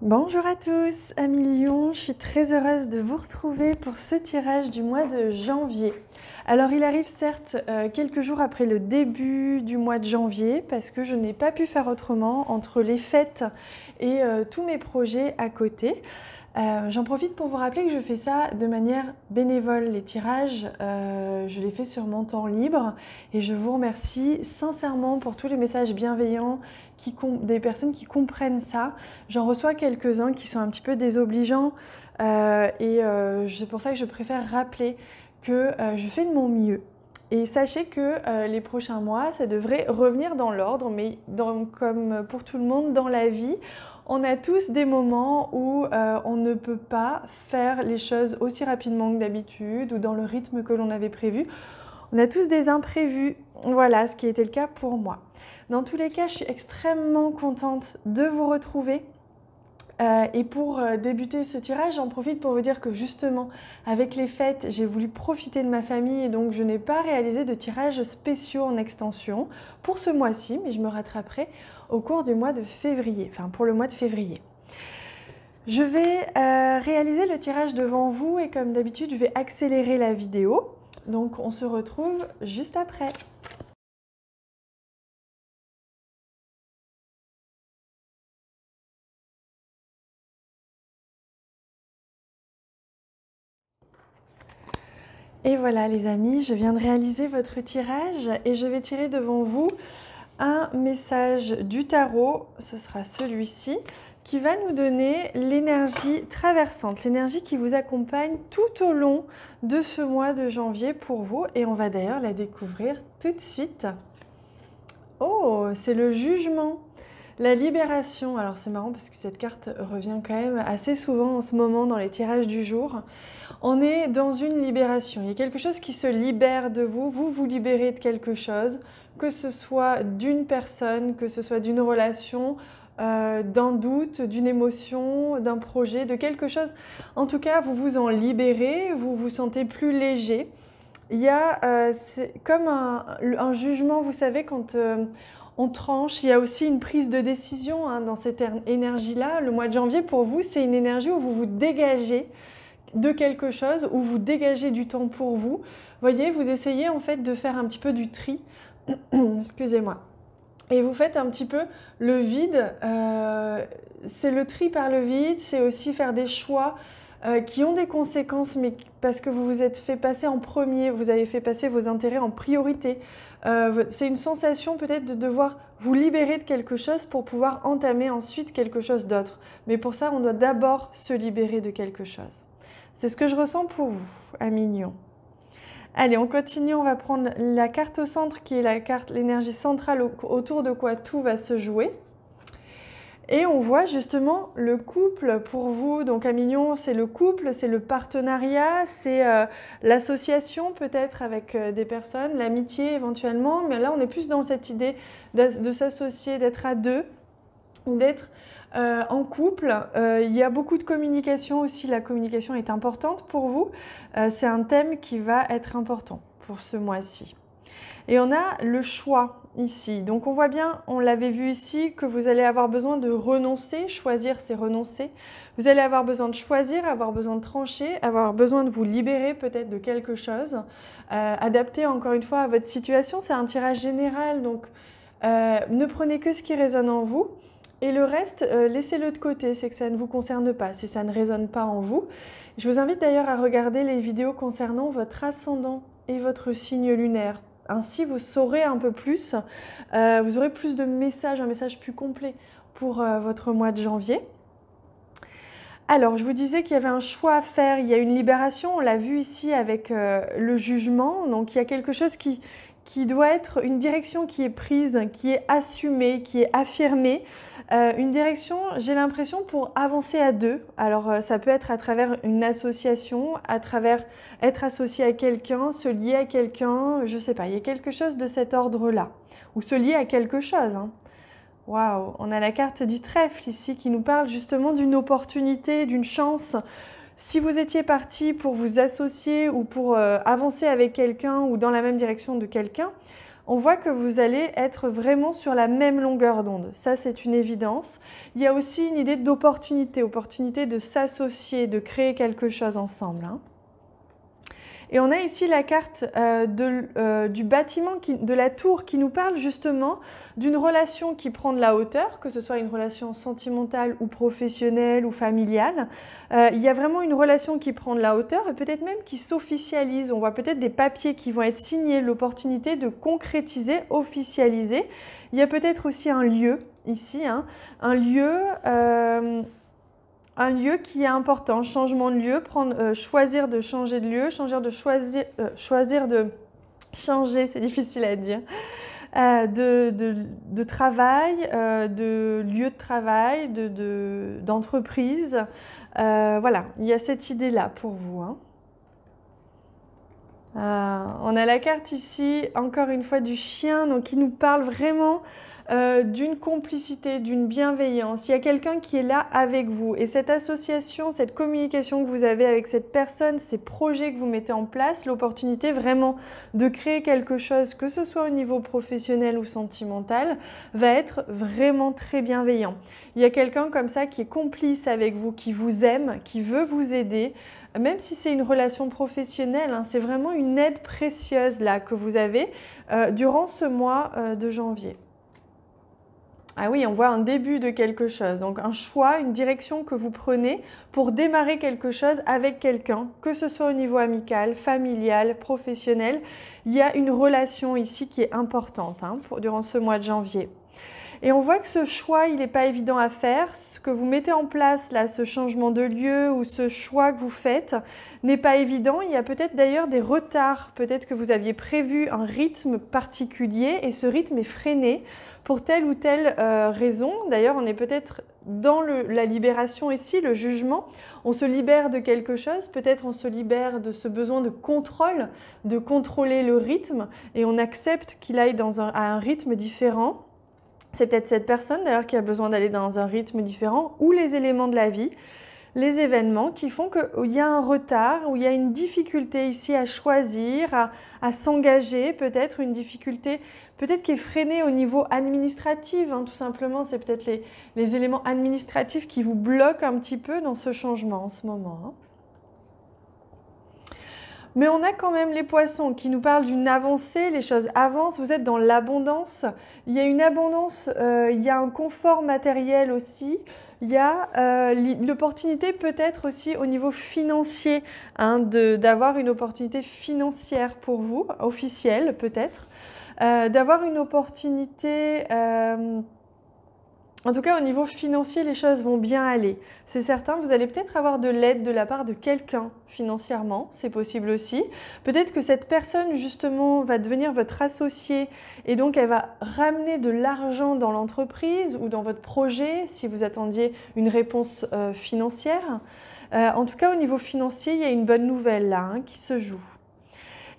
Bonjour à tous, Amis Lion, je suis très heureuse de vous retrouver pour ce tirage du mois de janvier. Alors il arrive certes quelques jours après le début du mois de janvier parce que je n'ai pas pu faire autrement entre les fêtes et tous mes projets à côté. J'en profite pour vous rappeler que je fais ça de manière bénévole. Les tirages, je les fais sur mon temps libre et je vous remercie sincèrement pour tous les messages bienveillants des personnes qui comprennent ça. J'en reçois quelques-uns qui sont un petit peu désobligeants c'est pour ça que je préfère rappeler que je fais de mon mieux. Et sachez que les prochains mois, ça devrait revenir dans l'ordre, mais comme pour tout le monde dans la vie, on a tous des moments où on ne peut pas faire les choses aussi rapidement que d'habitude ou dans le rythme que l'on avait prévu. On a tous des imprévus, voilà ce qui était le cas pour moi. Dans tous les cas, je suis extrêmement contente de vous retrouver. Et pour débuter ce tirage, j'en profite pour vous dire que justement, avec les fêtes, j'ai voulu profiter de ma famille et donc je n'ai pas réalisé de tirages spéciaux en extension pour ce mois-ci, mais je me rattraperai au cours du mois de février, enfin pour le mois de février. Je vais réaliser le tirage devant vous et comme d'habitude, je vais accélérer la vidéo. Donc on se retrouve juste après. Et voilà les amis, je viens de réaliser votre tirage et je vais tirer devant vous un message du tarot, ce sera celui-ci, qui va nous donner l'énergie traversante, l'énergie qui vous accompagne tout au long de ce mois de janvier pour vous. Et on va d'ailleurs la découvrir tout de suite. Oh, c'est le jugement. La libération, alors c'est marrant parce que cette carte revient quand même assez souvent en ce moment dans les tirages du jour. On est dans une libération, il y a quelque chose qui se libère de vous, vous vous libérez de quelque chose, que ce soit d'une personne, que ce soit d'une relation, d'un doute, d'une émotion, d'un projet, de quelque chose. En tout cas, vous vous en libérez, vous vous sentez plus léger. Il y a comme un jugement, vous savez, quand on tranche, il y a aussi une prise de décision dans cette énergie-là. Le mois de janvier, pour vous, c'est une énergie où vous vous dégagez de quelque chose, où vous dégagez du temps pour vous. Vous voyez, vous essayez en fait de faire un petit peu du tri. Excusez-moi. Et vous faites un petit peu le vide. C'est le tri par le vide, c'est aussi faire des choix qui ont des conséquences, mais parce que vous vous êtes fait passer en premier, vous avez fait passer vos intérêts en priorité. C'est une sensation peut-être de devoir vous libérer de quelque chose pour pouvoir entamer ensuite quelque chose d'autre. Mais pour ça, on doit d'abord se libérer de quelque chose. C'est ce que je ressens pour vous, Amis Lion. Allez, on continue, on va prendre la carte au centre qui est la carte, l'énergie centrale autour de quoi tout va se jouer. Et on voit justement le couple pour vous. Donc Amis Lion, c'est le couple, c'est le partenariat, c'est l'association peut-être avec des personnes, l'amitié éventuellement. Mais là, on est plus dans cette idée de s'associer, d'être à deux, d'être en couple. Il y a beaucoup de communication aussi. La communication est importante pour vous. C'est un thème qui va être important pour ce mois-ci. Et on a le choix ici. Donc on voit bien, on l'avait vu ici, que vous allez avoir besoin de renoncer. Choisir, c'est renoncer. Vous allez avoir besoin de choisir, avoir besoin de trancher, avoir besoin de vous libérer peut-être de quelque chose. Adapter encore une fois à votre situation. C'est un tirage général, donc ne prenez que ce qui résonne en vous. Et le reste, laissez-le de côté, c'est que ça ne vous concerne pas, si ça ne résonne pas en vous. Je vous invite d'ailleurs à regarder les vidéos concernant votre ascendant et votre signe lunaire. Ainsi, vous saurez un peu plus, vous aurez plus de messages, un message plus complet pour votre mois de janvier. Alors, je vous disais qu'il y avait un choix à faire, il y a une libération, on l'a vu ici avec le jugement. Donc, il y a quelque chose qui doit être une direction qui est prise, qui est assumée, qui est affirmée. Une direction, j'ai l'impression, pour avancer à deux. Alors, ça peut être à travers une association, à travers être associé à quelqu'un, se lier à quelqu'un, je ne sais pas, il y a quelque chose de cet ordre-là. Ou se lier à quelque chose. Waouh, on a la carte du trèfle ici qui nous parle justement d'une opportunité, d'une chance. Si vous étiez parti pour vous associer ou pour avancer avec quelqu'un ou dans la même direction de quelqu'un, on voit que vous allez être vraiment sur la même longueur d'onde. Ça, c'est une évidence. Il y a aussi une idée d'opportunité, opportunité de s'associer, de créer quelque chose ensemble, hein. Et on a ici la carte du bâtiment, de la tour, qui nous parle justement d'une relation qui prend de la hauteur, que ce soit une relation sentimentale ou professionnelle ou familiale. Il y a vraiment une relation qui prend de la hauteur et peut-être même qui s'officialise. On voit peut-être des papiers qui vont être signés, l'opportunité de concrétiser, officialiser. Il y a peut-être aussi un lieu ici, hein, un lieu qui est important, changement de lieu, choisir de changer de lieu, choisir de changer, c'est difficile à dire, de travail, de lieu de travail, d'entreprise. Voilà, il y a cette idée-là pour vous, hein. On a la carte ici, encore une fois, du chien, donc qui nous parle vraiment d'une complicité, d'une bienveillance. Il y a quelqu'un qui est là avec vous. Et cette association, cette communication que vous avez avec cette personne, ces projets que vous mettez en place, l'opportunité vraiment de créer quelque chose, que ce soit au niveau professionnel ou sentimental, va être vraiment très bienveillant. Il y a quelqu'un comme ça qui est complice avec vous, qui vous aime, qui veut vous aider. Même si c'est une relation professionnelle, hein, c'est vraiment une aide précieuse là que vous avez durant ce mois de janvier. Ah oui, on voit un début de quelque chose, donc un choix, une direction que vous prenez pour démarrer quelque chose avec quelqu'un, que ce soit au niveau amical, familial, professionnel. Il y a une relation ici qui est importante, hein, durant ce mois de janvier. Et on voit que ce choix, il n'est pas évident à faire. Ce que vous mettez en place, là, ce changement de lieu ou ce choix que vous faites n'est pas évident. Il y a peut-être d'ailleurs des retards. Peut-être que vous aviez prévu un rythme particulier et ce rythme est freiné pour telle ou telle raison. D'ailleurs, on est peut-être dans la libération ici, le jugement. On se libère de quelque chose. Peut-être on se libère de ce besoin de contrôle, de contrôler le rythme et on accepte qu'il aille à un rythme différent. C'est peut-être cette personne d'ailleurs qui a besoin d'aller dans un rythme différent ou les éléments de la vie, les événements qui font qu'il y a un retard, où il y a une difficulté ici à choisir, à s'engager, peut-être une difficulté peut-être qui est freinée au niveau administratif, hein, tout simplement. C'est peut-être les éléments administratifs qui vous bloquent un petit peu dans ce changement en ce moment, hein. Mais on a quand même les poissons qui nous parlent d'une avancée, les choses avancent, vous êtes dans l'abondance. Il y a une abondance, il y a un confort matériel aussi. Il y a l'opportunité peut-être aussi au niveau financier, hein, d'avoir une opportunité financière pour vous, officielle peut-être. D'avoir une opportunité... En tout cas, au niveau financier, les choses vont bien aller. C'est certain, vous allez peut-être avoir de l'aide de la part de quelqu'un financièrement, c'est possible aussi. Peut-être que cette personne, justement, va devenir votre associé et donc elle va ramener de l'argent dans l'entreprise ou dans votre projet si vous attendiez une réponse financière. En tout cas, au niveau financier, il y a une bonne nouvelle là, hein, qui se joue.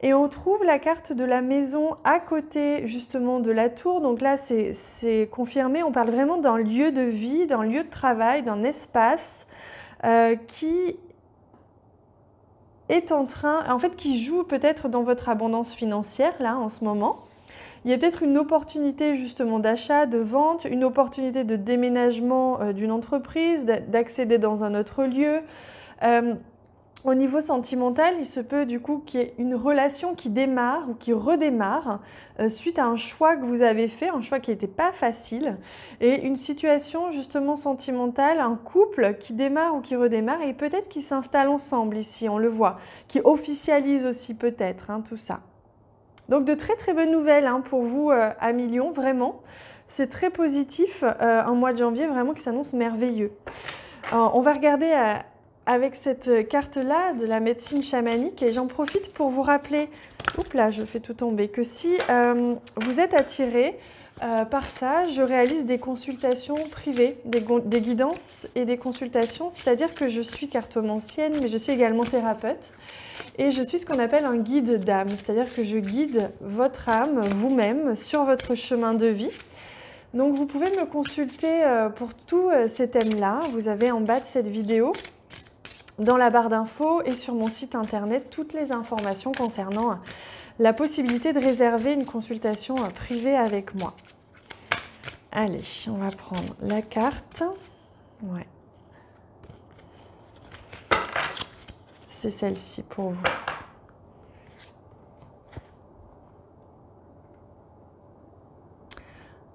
Et on trouve la carte de la maison à côté justement de la tour. Donc là, c'est confirmé. On parle vraiment d'un lieu de vie, d'un lieu de travail, d'un espace qui est qui joue peut-être dans votre abondance financière là en ce moment. Il y a peut-être une opportunité justement d'achat, de vente, une opportunité de déménagement d'une entreprise, d'accéder dans un autre lieu. Au niveau sentimental, il se peut du coup qu'il y ait une relation qui démarre ou qui redémarre suite à un choix que vous avez fait, un choix qui n'était pas facile, et une situation justement sentimentale, un couple qui démarre ou qui redémarre et peut-être qui s'installe ensemble ici, on le voit, qui officialise aussi peut-être, hein, tout ça. Donc de très très bonnes nouvelles, hein, pour vous amis Lion, vraiment. C'est très positif, un mois de janvier vraiment qui s'annonce merveilleux. Alors, on va regarder avec cette carte-là de la médecine chamanique et j'en profite pour vous rappeler, oups là, je fais tout tomber, que si vous êtes attiré par ça, je réalise des consultations privées, des guidances et des consultations, c'est-à-dire que je suis cartomancienne, mais je suis également thérapeute et je suis ce qu'on appelle un guide d'âme, c'est-à-dire que je guide votre âme, vous-même, sur votre chemin de vie. Donc vous pouvez me consulter pour tous ces thèmes-là, vous avez en bas de cette vidéo, dans la barre d'infos et sur mon site internet, toutes les informations concernant la possibilité de réserver une consultation privée avec moi. Allez, on va prendre la carte. Ouais. C'est celle-ci pour vous.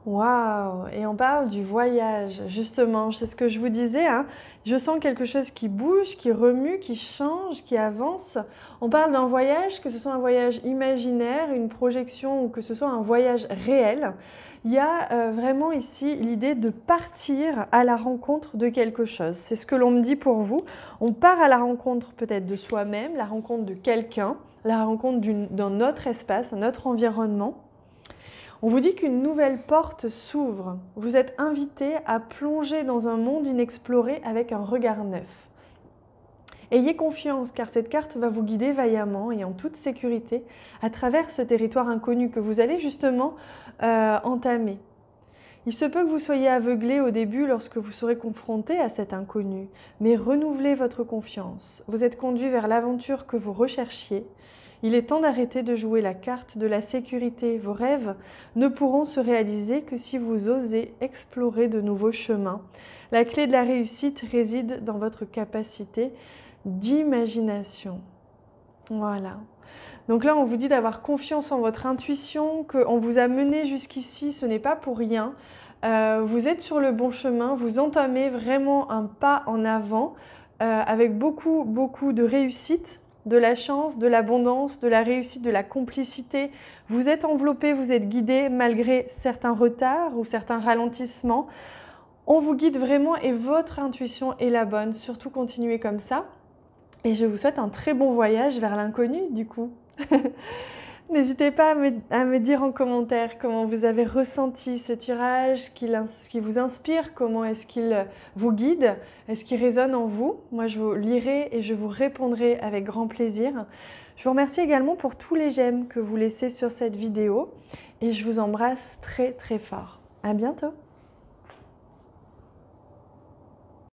Waouh! Et on parle du voyage, justement, c'est ce que je vous disais, hein. Je sens quelque chose qui bouge, qui remue, qui change, qui avance. On parle d'un voyage, que ce soit un voyage imaginaire, une projection ou que ce soit un voyage réel. Il y a vraiment ici l'idée de partir à la rencontre de quelque chose. C'est ce que l'on me dit pour vous. On part à la rencontre peut-être de soi-même, la rencontre de quelqu'un, la rencontre d'un autre espace, un autre environnement. On vous dit qu'une nouvelle porte s'ouvre. Vous êtes invité à plonger dans un monde inexploré avec un regard neuf. Ayez confiance car cette carte va vous guider vaillamment et en toute sécurité à travers ce territoire inconnu que vous allez justement entamer. Il se peut que vous soyez aveuglé au début lorsque vous serez confronté à cet inconnu, mais renouvelez votre confiance. Vous êtes conduit vers l'aventure que vous recherchiez. Il est temps d'arrêter de jouer la carte de la sécurité. Vos rêves ne pourront se réaliser que si vous osez explorer de nouveaux chemins. La clé de la réussite réside dans votre capacité d'imagination. Voilà. Donc là, on vous dit d'avoir confiance en votre intuition, qu'on vous a mené jusqu'ici, ce n'est pas pour rien. Vous êtes sur le bon chemin, vous entamez vraiment un pas en avant avec beaucoup de réussite. De la chance, de l'abondance, de la réussite, de la complicité. Vous êtes enveloppé, vous êtes guidé malgré certains retards ou certains ralentissements. On vous guide vraiment et votre intuition est la bonne. Surtout continuez comme ça. Et je vous souhaite un très bon voyage vers l'inconnu du coup. N'hésitez pas à me dire en commentaire comment vous avez ressenti ce tirage, ce qui vous inspire, comment est-ce qu'il vous guide, est-ce qu'il résonne en vous. Moi, je vous lirai et je vous répondrai avec grand plaisir. Je vous remercie également pour tous les j'aime que vous laissez sur cette vidéo et je vous embrasse très fort. À bientôt.